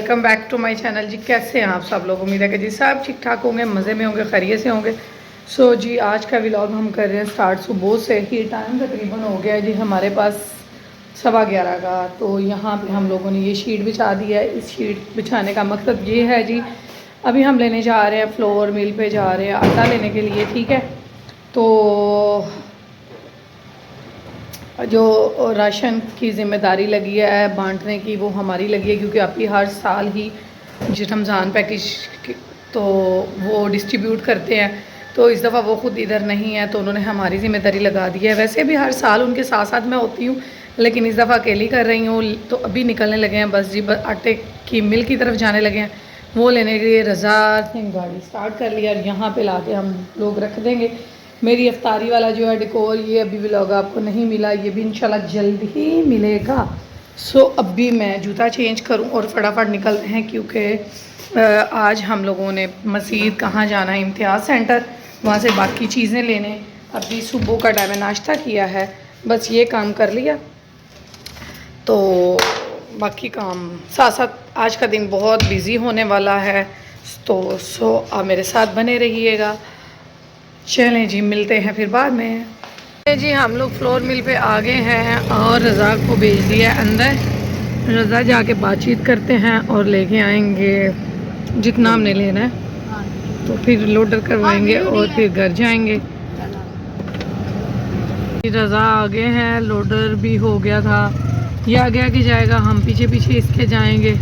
Welcome back to my channel ji. कैसे हैं आप सब लोग? उम्मीद है कि जी सब ठीक ठाक होंगे, मज़े में होंगे, खैरियत से होंगे। सो जी आज का व्लॉग हम कर रहे हैं स्टार्ट सुबह से ही। टाइम तकरीबन हो गया है जी हमारे पास 11:15 का। तो यहाँ पे हम लोगों ने ये शीट बिछा दी है। इस शीट बिछाने का मकसद ये है जी, अभी हम लेने जा रहे हैं फ्लोर मिल पे जा रहे हैं आटा लेने के लिए, ठीक है। तो जो राशन की ज़िम्मेदारी लगी है बांटने की, वो हमारी लगी है, क्योंकि अभी हर साल ही जो रमज़ान पैकेज तो वो डिस्ट्रीब्यूट करते हैं। तो इस दफ़ा वो ख़ुद इधर नहीं है, तो उन्होंने हमारी ज़िम्मेदारी लगा दी है। वैसे भी हर साल उनके साथ साथ मैं होती हूँ, लेकिन इस दफ़ा अकेली कर रही हूँ। तो अभी निकलने लगे हैं बस जी, आटे की मिल की तरफ जाने लगे हैं। वो लेने के लिए रज़ा ने गाड़ी स्टार्ट कर लिया और यहाँ पे लाके हम लोग रख देंगे। मेरी अफ्तारी वाला जो है डेकोर, ये अभी व्लॉग आपको नहीं मिला, ये भी इंशाल्लाह जल्द ही मिलेगा। सो अभी मैं जूता चेंज करूं और फटाफट निकल रहे हैं, क्योंकि आज हम लोगों ने मज़ीद कहाँ जाना है, इम्तियाज़ सेंटर, वहाँ से बाकी चीज़ें लेने। अभी सुबह का टाइम नाश्ता किया है, बस ये काम कर लिया, तो बाकी काम साथ साथ आज का दिन बहुत बिज़ी होने वाला है। तो आप मेरे साथ बने रहिएगा। चलें जी, मिलते हैं फिर बाद में। जी हम लोग फ्लोर मिल पे आ गए हैं और रज़ा को भेज दिया अंदर। रज़ा जाके बातचीत करते हैं और लेके आएंगे जितना हमने लेना है, तो फिर लोडर करवाएंगे और फिर घर जाएंगे। रज़ा आगे हैं, लोडर भी हो गया था, ये आगे आगे जाएगा, हम पीछे पीछे इसके जाएंगे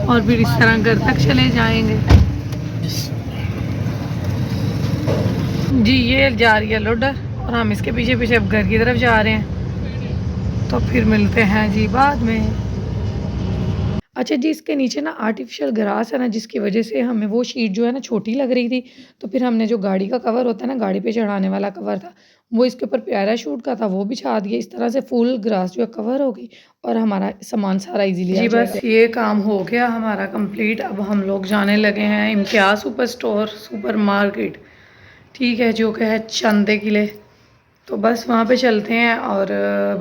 और फिर इस तरह घर तक चले जाएंगे। जी ये जा रही है लोडर और हम इसके पीछे पीछे अब घर की तरफ जा रहे हैं, तो फिर मिलते हैं जी बाद में। अच्छा जी, इसके नीचे ना आर्टिफिशियल ग्रास है ना, जिसकी वजह से हमें वो शीट जो है ना छोटी लग रही थी। तो फिर हमने जो गाड़ी का कवर होता है ना, गाड़ी पे चढ़ाने वाला कवर था, वो इसके ऊपर पैराशूट का था, वो बिछा दिया। इस तरह से फुल ग्रास जो है कवर हो गई और हमारा सामान सारा इजीली जी। बस ये काम हो गया हमारा कंप्लीट। अब हम लोग जाने लगे हैं इम्तियाज़ सुपर स्टोर सुपर मार्केट, ठीक है, जो कि है चंदे किले। तो बस वहाँ पे चलते हैं। और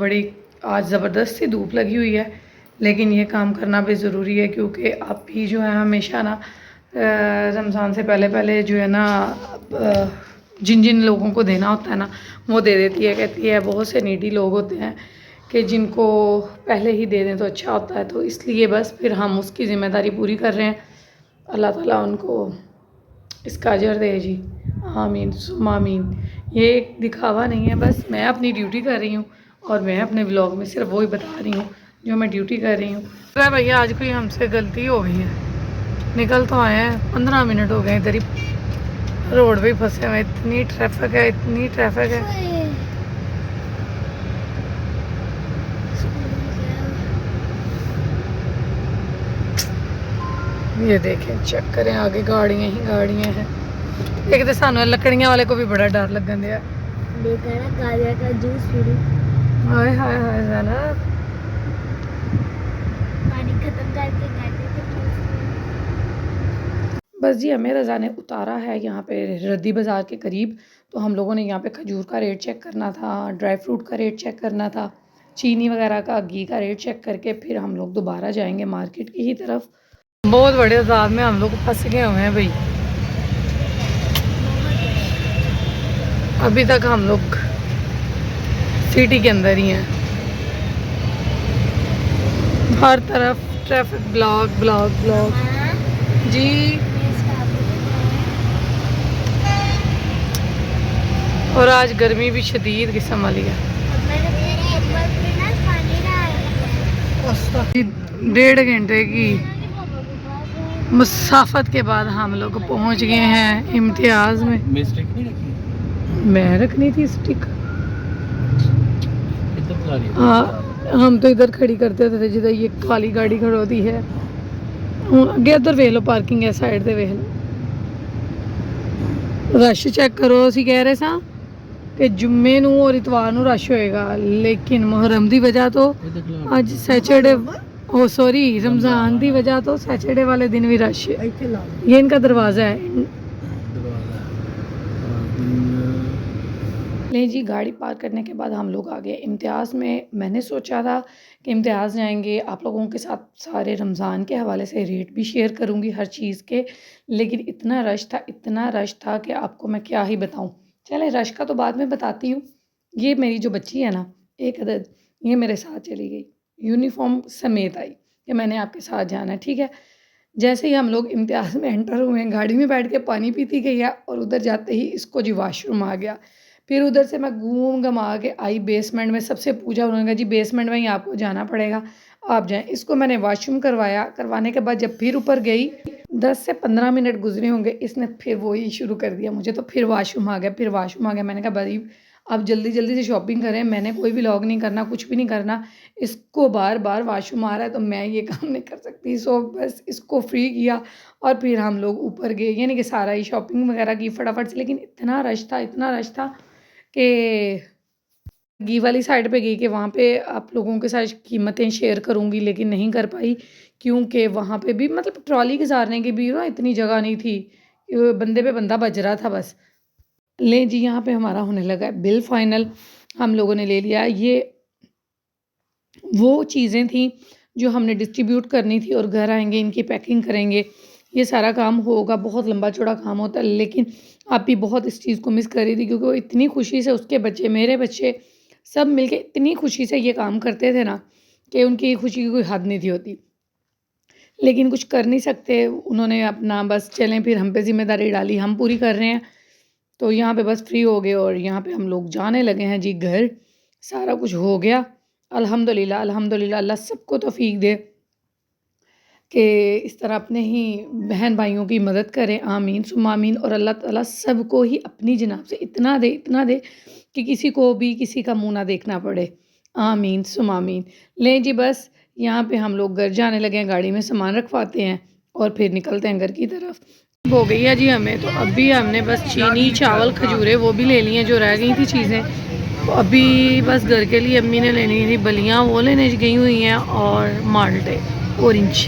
बड़ी आज ज़बरदस्त सी धूप लगी हुई है, लेकिन ये काम करना भी ज़रूरी है, क्योंकि आप भी जो है हमेशा ना रमज़ान से पहले पहले जो है ना जिन जिन लोगों को देना होता है ना, वो दे देती है। कहती है बहुत से नीडी लोग होते हैं कि जिनको पहले ही दे दें तो अच्छा होता है, तो इसलिए बस फिर हम उसकी ज़िम्मेदारी पूरी कर रहे हैं। अल्लाह ताला उनको इसका अजर दे जी, आमीन सुम्मा आमीन। ये एक दिखावा नहीं है, बस मैं अपनी ड्यूटी कर रही हूँ और मैं अपने व्लॉग में सिर्फ वही बता रही हूँ जो मैं ड्यूटी कर रही हूँ। अरे भैया आज कोई हमसे गलती हो गई है, निकल तो आए हैं, 15 मिनट हो गए इधर ही रोड पे फंसे हुए। इतनी ट्रैफिक है, इतनी ट्रैफिक है। ये देखें, चेक करें, आगे गाड़ियाँ ही गाड़ियाँ हैं। एक तो सानू लकड़ियाँ वाले को भी बड़ा डर लगन दिया। गाजर का जूस पी, हाय हाय हाय जाना, पानी खत्म करके बस जी हमें रज़ा ने उतारा है यहाँ पे रद्दी बाज़ार के करीब। तो हम लोगों ने यहाँ पे खजूर का रेट चेक करना था, ड्राई फ्रूट का रेट चेक करना था, चीनी वगैरह का, घी का रेट चेक करके फिर हम लोग दोबारा जाएंगे मार्केट की ही तरफ। बहुत बड़े बाजार में हम लोग फंस गए हुए हैं भाई। अभी तक हम लोग सिटी के अंदर ही हैं, हर तरफ ट्रैफिक, ब्लॉक ब्लॉक ब्लॉक जी। और आज गर्मी भी शदीद किस्म वाली है। 1.5 घंटे की मुसाफत के बाद हम लोग पहुंच गए हैं इम्तियाज़ में। मैं रखनी थी स्टिक, हाँ हम तो इधर खड़ी करते थे जिधर ये काली गाड़ी खड़ोती है। अगे उधर वेख लो, पार्किंग है साइड से, वेख लो रश चेक करो। असी कह रहे सा कि जुम्मे नूं और इतवार नूं रश होएगा, लेकिन मुहर्रम की वजह तो अज सैटरडे, ओ सॉरी रमज़ान की वजह तो सैटरडे वाले दिन भी रश है। ये इनका दरवाज़ा है। ले जी, गाड़ी पार्क करने के बाद हम लोग आ गए इम्तियाज़ में। मैंने सोचा था कि इम्तियाज़ जाएंगे, आप लोगों के साथ सारे रमज़ान के हवाले से रेट भी शेयर करूँगी हर चीज़ के, लेकिन इतना रश था कि आपको मैं क्या ही बताऊँ। चलें, रश का तो बाद में बताती हूँ। ये मेरी जो बच्ची है ना, एक अदद, ये मेरे साथ चली गई, यूनिफ़ॉर्म समेत आई कि मैंने आपके साथ जाना है, ठीक है। जैसे ही हम लोग इम्तियाज़ में एंटर हुए, गाड़ी में बैठ के पानी पीती गई है और उधर जाते ही इसको जी वॉशरूम आ गया। फिर उधर से मैं घूम घमा के आई बेसमेंट में, सबसे पूछा, उन्होंने कहा जी बेसमेंट में ही आपको जाना पड़ेगा, आप जाएँ। इसको मैंने वॉशरूम करवाया, करवाने के बाद जब फिर ऊपर गई, 10 से 15 मिनट गुजरे होंगे, इसने फिर वही शुरू कर दिया मुझे, तो फिर वॉशरूम आ गया, फिर वॉशरूम आ गया। मैंने कहा भाई आप जल्दी जल्दी से शॉपिंग करें, मैंने कोई व्लॉग नहीं करना, कुछ भी नहीं करना, इसको बार बार वॉशरूम आ रहा है तो मैं ये काम नहीं कर सकती। सो बस इसको फ्री किया और फिर हम लोग ऊपर गए, यानी कि सारा ही शॉपिंग वगैरह की फटाफट से। लेकिन इतना रश था कि घी वाली साइड पे गई कि वहाँ पे आप लोगों के साथ कीमतें शेयर करूँगी, लेकिन नहीं कर पाई क्योंकि वहाँ पे भी मतलब ट्रॉली गुजारने की भी ना इतनी जगह नहीं थी, बंदे पे बंदा बज रहा था बस। लें जी, यहाँ पे हमारा होने लगा है बिल फाइनल, हम लोगों ने ले लिया। ये वो चीज़ें थी जो हमने डिस्ट्रीब्यूट करनी थी और घर आएंगे इनकी पैकिंग करेंगे, ये सारा काम होगा, बहुत लंबा चौड़ा काम होता है। लेकिन आप भी बहुत इस चीज़ को मिस कर रही थी क्योंकि वो इतनी खुशी से, उसके बच्चे, मेरे बच्चे, सब मिलके इतनी खुशी से ये काम करते थे ना कि उनकी खुशी की कोई हद नहीं थी होती। लेकिन कुछ कर नहीं सकते, उन्होंने अपना बस चलें, फिर हम पे ज़िम्मेदारी डाली, हम पूरी कर रहे हैं। तो यहाँ पे बस फ्री हो गए और यहाँ पे हम लोग जाने लगे हैं जी घर। सारा कुछ हो गया, अल्हम्दुलिल्लाह अल्हम्दुलिल्लाह। अल्लाह सबको तौफीक दे कि इस तरह अपने ही बहन भाइयों की मदद करें, आमीन सुम्मा आमीन। और अल्लाह ताला सबको ही अपनी जनाब से इतना दे कि किसी को भी किसी का मुँह ना देखना पड़े, आमीन सुम्मा आमीन। लें जी, बस यहाँ पे हम लोग घर जाने लगे हैं, गाड़ी में सामान रखवाते हैं और फिर निकलते हैं घर की तरफ। हो गई है जी हमें, तो अभी हमने बस चीनी, चावल, खजूरें वो भी ले ली हैं जो रह गई थी चीज़ें। तो अभी बस घर के लिए अम्मी ने लेनी थी बलियाँ, वो लेने गई हुई हैं, और माल्टे ऑरेंज।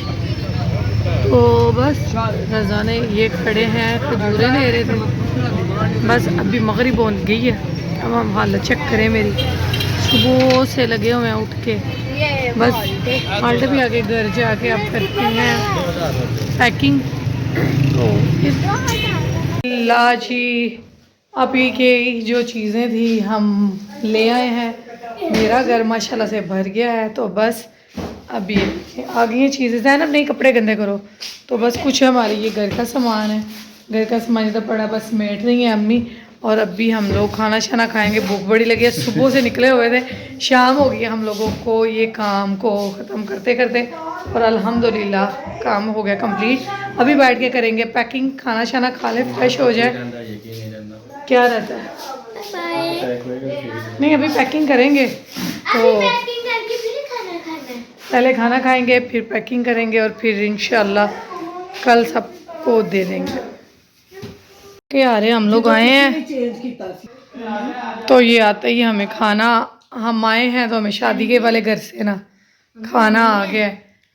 तो बस रज़ा ने ये खड़े हैं, खजूरें ले रहे थे। बस अभी मगरिब हो गई है, अब हम हालत चेक करें मेरी, सुबह से लगे हुए हैं उठ के। बस माल्टे भी आके घर जाके अब करते हैं पैकिंग। तो ला जी, अभी के जो चीज़ें थी हम ले आए हैं, मेरा घर माशाल्लाह से भर गया है। तो बस अभी आ गई हैं चीज़ें, ज़ैनब नहीं कपड़े गंदे करो। तो बस कुछ हमारे ये घर का सामान है, घर का सामान तो पड़ा, बस मेट रही है अम्मी। और अभी हम लोग खाना शाना खाएंगे, भूख बड़ी लगी है, सुबह से निकले हुए थे, शाम हो गई हम लोगों को ये काम को ख़त्म करते करते, और अल्हम्दुलिल्लाह काम हो गया कंप्लीट। अभी बैठ के करेंगे पैकिंग, खाना शाना खा ले, फ्रेश हो जाए। क्या रहता है, नहीं अभी पैकिंग करेंगे तो पहले खाना खाएंगे, फिर पैकिंग करेंगे और फिर इंशाल्लाह कल सबको दे देंगे। क्या रहे हम लोग आए हैं, तो ये आते ही हमें खाना, हम आए हैं तो हमें शादी के वाले घर से ना खाना आ गया,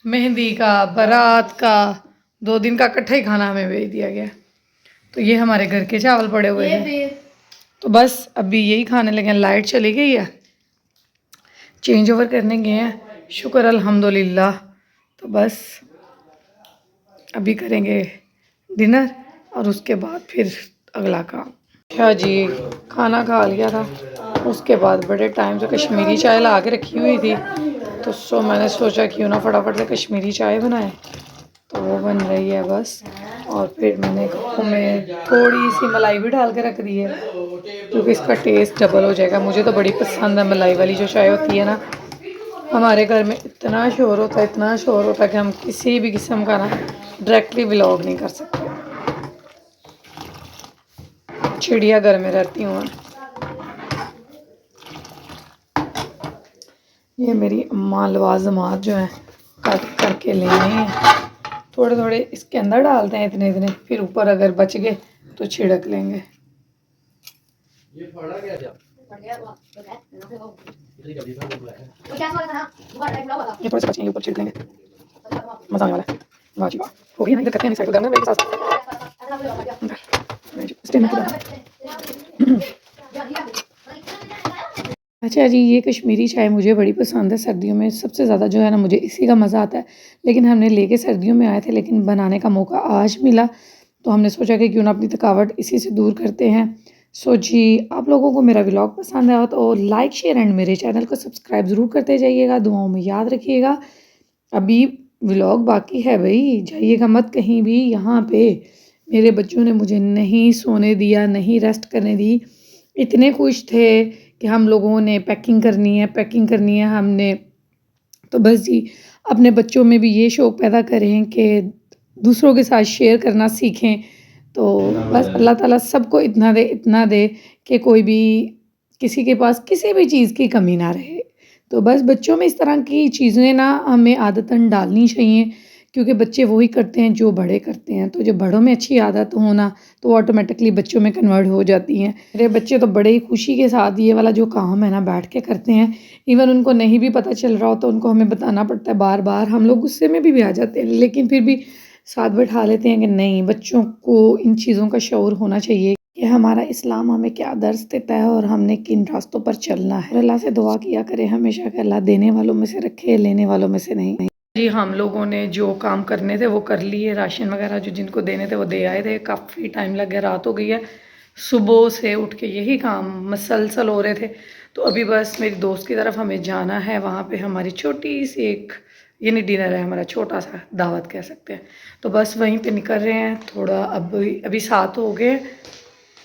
मेहंदी का, बारात का, 2 दिन का इकट्ठा ही खाना हमें भेज दिया गया। तो ये हमारे घर के चावल पड़े हुए हैं, तो बस अभी यही खाने लगे हैं। लाइट चली गई है, चेंज ओवर करने गए हैं, शुक्र अल्हम्दुलिल्लाह। तो बस अभी करेंगे डिनर और उसके बाद फिर अगला काम। अच्छा जी, खाना खा लिया था, उसके बाद बड़े टाइम से कश्मीरी चाय ला के रखी हुई थी, तो मैंने सोचा क्यों ना फटाफट से कश्मीरी चाय बनाए, तो वो बन रही है बस। और फिर मैंने कपों में थोड़ी सी मलाई भी डाल के रख दी है क्योंकि इसका टेस्ट डबल हो जाएगा। मुझे तो बड़ी पसंद है मलाई वाली जो चाय होती है ना। हमारे घर में इतना शोर होता है कि हम किसी भी किस्म का ना डायरेक्टली व्लॉग नहीं कर सकते, चिड़िया घर में रहती हूँ। ये मेरी अम्मा लवाजमात जो हैं कट करके लेने हैं, थोड़े थोड़े इसके अंदर डालते हैं, इतने इतने, फिर ऊपर अगर बच गए तो छिड़क लेंगे। ये थोड़े से बचेंगे, ऊपर छिड़क लेंगे, मजा आने वाला है। वाह जी वाह, हो गई ना, इधर करते हैं साइड करना मेरे साथ। अच्छा जी, ये कश्मीरी चाय मुझे बड़ी पसंद है सर्दियों में, सबसे ज़्यादा जो है ना मुझे इसी का मज़ा आता है। लेकिन हमने लेके सर्दियों में आए थे, लेकिन बनाने का मौका आज मिला, तो हमने सोचा कि क्यों ना अपनी थकावट इसी से दूर करते हैं। सो जी, आप लोगों को मेरा व्लॉग पसंद आया तो लाइक, शेयर एंड मेरे चैनल को सब्सक्राइब ज़रूर करते जाइएगा, दुआओं में याद रखिएगा। अभी व्लॉग बाकी है भई, जाइएगा मत कहीं भी। यहाँ पे मेरे बच्चों ने मुझे नहीं सोने दिया, नहीं रेस्ट करने दी। इतने खुश थे कि हम लोगों ने पैकिंग करनी है हमने। तो बस जी, अपने बच्चों में भी ये शौक़ पैदा करें कि दूसरों के साथ शेयर करना सीखें। तो बस अल्लाह ताला सबको इतना दे कि कोई भी किसी के पास किसी भी चीज़ की कमी ना रहे। तो बस बच्चों में इस तरह की चीज़ें ना हमें आदतन डालनी चाहिए, क्योंकि बच्चे वही करते हैं जो बड़े करते हैं। तो जब बड़ों में अच्छी आदत हो ना, तो ऑटोमेटिकली बच्चों में कन्वर्ट हो जाती हैं। मेरे बच्चे तो बड़े ही खुशी के साथ ये वाला जो काम है ना बैठ के करते हैं। इवन उनको नहीं भी पता चल रहा हो तो उनको हमें बताना पड़ता है बार-बार। हम लोग गुस्से में भी आ जाते हैं, लेकिन फिर भी साथ बैठा लेते हैं कि नहीं, बच्चों को इन चीज़ों का शऊर होना चाहिए कि हमारा इस्लाम हमें क्या दर्स देता है और हमने किन रास्तों पर चलना है। और अल्लाह से दुआ किया करें हमेशा कि अल्लाह देने वालों में से रखे, लेने वालों में से नहीं। जी, हम लोगों ने जो काम करने थे वो कर लिए, राशन वगैरह जो जिनको देने थे वो दे आए थे। काफ़ी टाइम लग गया, रात हो गई है। सुबह से उठ के यही काम मसलसल हो रहे थे। तो अभी बस मेरी दोस्त की तरफ हमें जाना है, वहाँ पे हमारी छोटी सी एक यानी डिनर है हमारा, छोटा सा दावत कह सकते हैं। तो बस वहीं पे निकल रहे हैं थोड़ा। अभी 7 हो गए,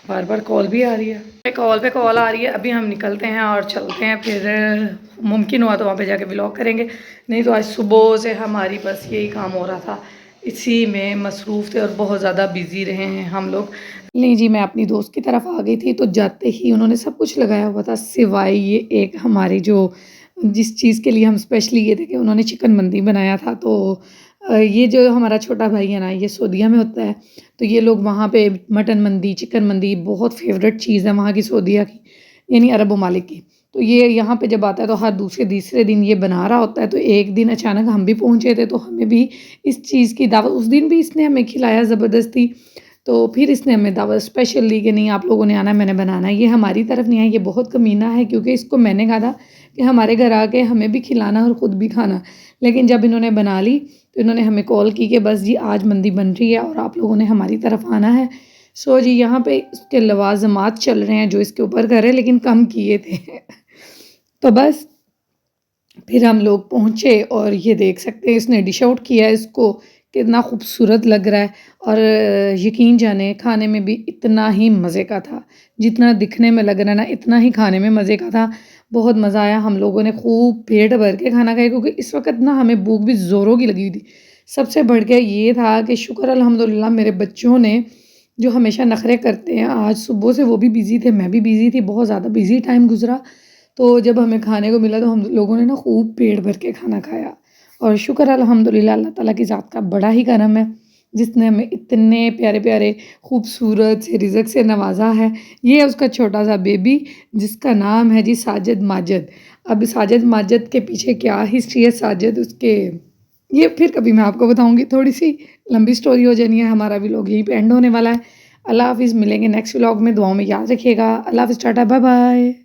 बार बार कॉल भी आ रही है, कॉल पे कॉल आ रही है। अभी हम निकलते हैं और चलते हैं, फिर मुमकिन हुआ तो वहाँ पे जाके व्लॉग करेंगे, नहीं तो आज सुबह से हमारी बस यही काम हो रहा था, इसी में मसरूफ़ थे और बहुत ज़्यादा बिज़ी रहे हैं हम लोग। नहीं जी, मैं अपनी दोस्त की तरफ आ गई थी, तो जाते ही उन्होंने सब कुछ लगाया हुआ था सिवाय ये एक हमारी जो जिस चीज़ के लिए हम स्पेशली ये थे कि उन्होंने चिकन मंदी बनाया था। तो ये जो हमारा छोटा भाई है ना, ये सऊदीया में होता है, तो ये लोग वहाँ पे मटन मंदी, चिकन मंदी बहुत फ़ेवरेट चीज़ है वहाँ की सऊदीया की, यानी अरब ममालिक की। तो ये यहाँ पे जब आता है तो हर दूसरे तीसरे दिन ये बना रहा होता है। तो एक दिन अचानक हम भी पहुँचे थे, तो हमें भी इस चीज़ की दावत, उस दिन भी इसने हमें खिलाया ज़बरदस्ती। तो फिर इसने हमें दावत स्पेशल दी कि नहीं आप लोगों ने आना है, मैंने बनाना है। ये हमारी तरफ नहीं है, ये बहुत कमीना है, क्योंकि इसको मैंने कहा था कि हमारे घर आके हमें भी खिलाना और ख़ुद भी खाना। लेकिन जब इन्होंने बना ली तो इन्होंने हमें कॉल की कि बस जी आज मंदी बन रही है और आप लोगों ने हमारी तरफ आना है। सो जी, यहाँ पे इसके लवाज़मात चल रहे हैं जो इसके ऊपर कर रहे हैं, लेकिन कम किए थे। तो बस फिर हम लोग पहुँचे और ये देख सकते हैं इसने डिश आउट किया है इसको, कितना खूबसूरत लग रहा है। और यकीन जाने खाने में भी इतना ही मज़े का था, जितना दिखने में लग रहा है ना इतना ही खाने में मज़े का था। बहुत मज़ा आया, हम लोगों ने खूब पेट भर के खाना खाया, क्योंकि इस वक्त ना हमें भूख भी ज़ोरों की लगी हुई थी। सबसे बढ़ के ये था कि शुक्र अल्हम्दुलिल्लाह मेरे बच्चों ने, जो हमेशा नखरे करते हैं, आज सुबह से वो भी बिज़ी थे, मैं भी बिज़ी थी, बहुत ज़्यादा बिज़ी टाइम गुज़रा। तो जब हमें खाने को मिला तो हम लोगों ने ना खूब पेट भर के खाना खाया। और शुक्र अल्हम्दुलिल्लाह अल्लाह ताला की ज़ात का बड़ा ही करम है, जिसने हमें इतने प्यारे-प्यारे खूबसूरत से रिज़्क से नवाज़ा है। ये है उसका छोटा सा बेबी, जिसका नाम है जी साजिद माजिद। अब साजिद माजिद के पीछे क्या हिस्ट्री है, साजिद उसके ये फिर कभी मैं आपको बताऊँगी, थोड़ी-सी लंबी स्टोरी हो जानी है। हमारा व्लॉग यहीं पे एंड होने वाला है। अल्लाह हाफ़िज़, मिलेंगे नेक्स्ट व्लॉग में, दुआओं में याद रखिएगा। अल्लाह हाफ़िज़, टाटा, बाय बाय।